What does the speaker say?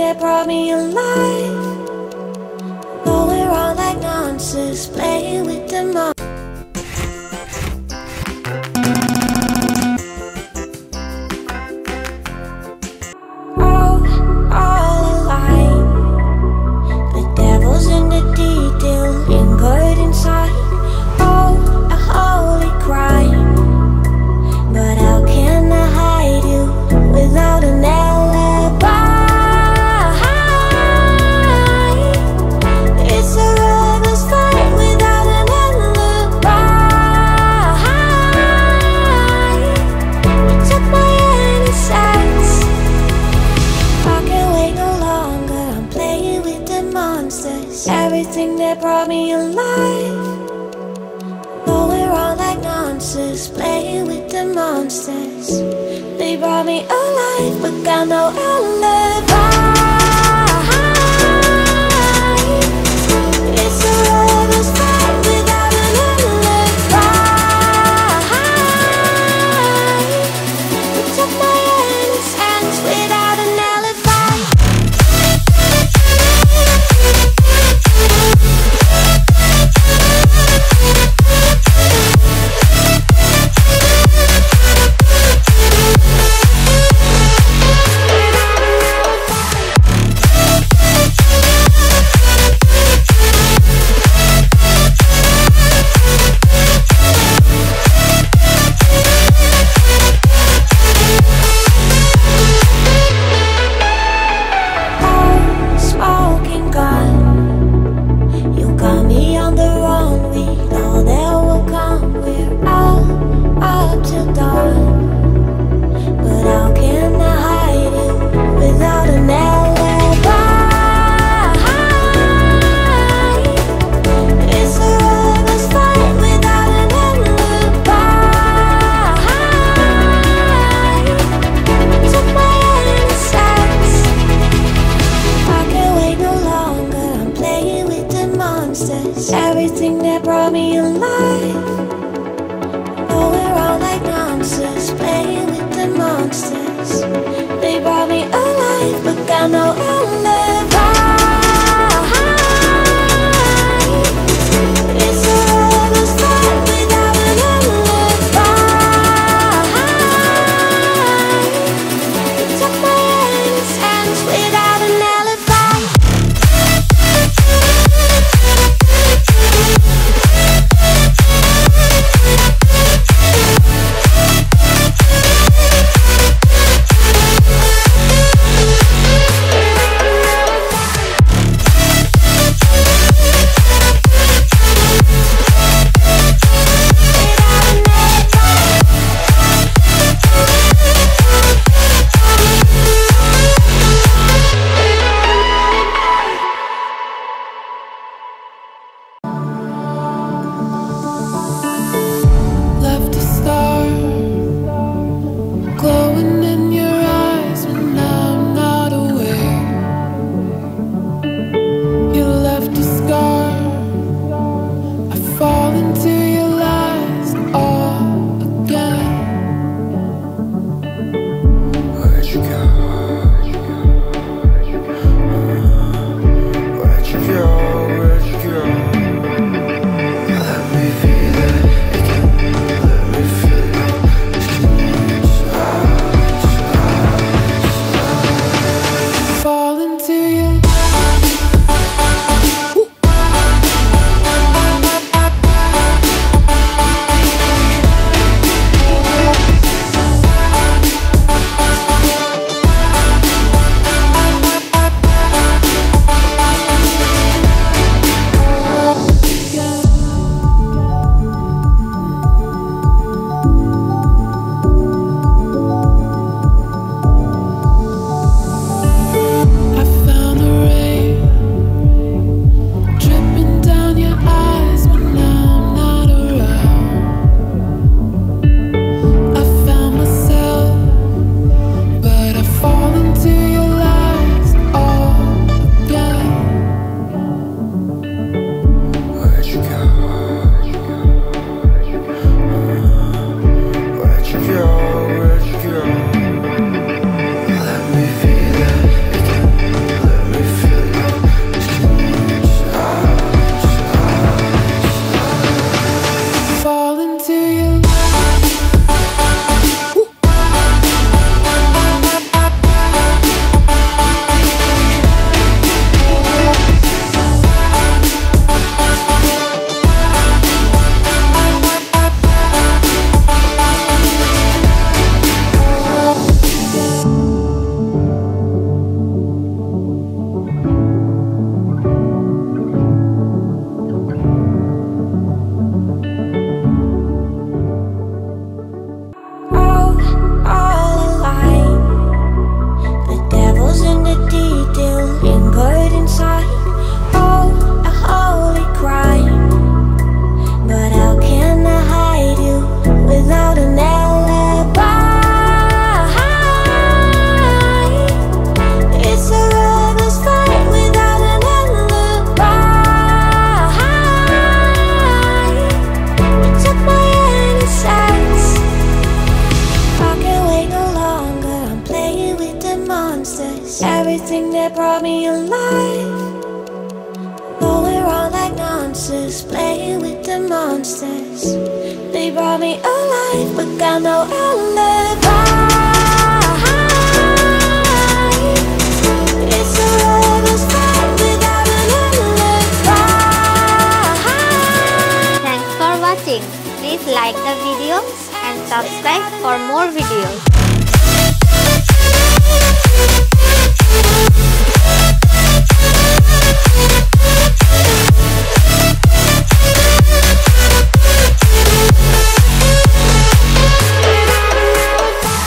that brought me alive. Going around like nonsense, playing with the monsters. Everything that brought me alive. Going around like nonsense, playing with the monsters. They brought me alive, but got no alibi. It's a lover's fight without an alibi. We took my innocence without an alibi. thing that brought me alive. Going around like nonsense, playing with the monsters. They brought me alive, but got no alibi. It's a lover's fight without an alibi. Thanks for watching. Please like the video and subscribe for more videos.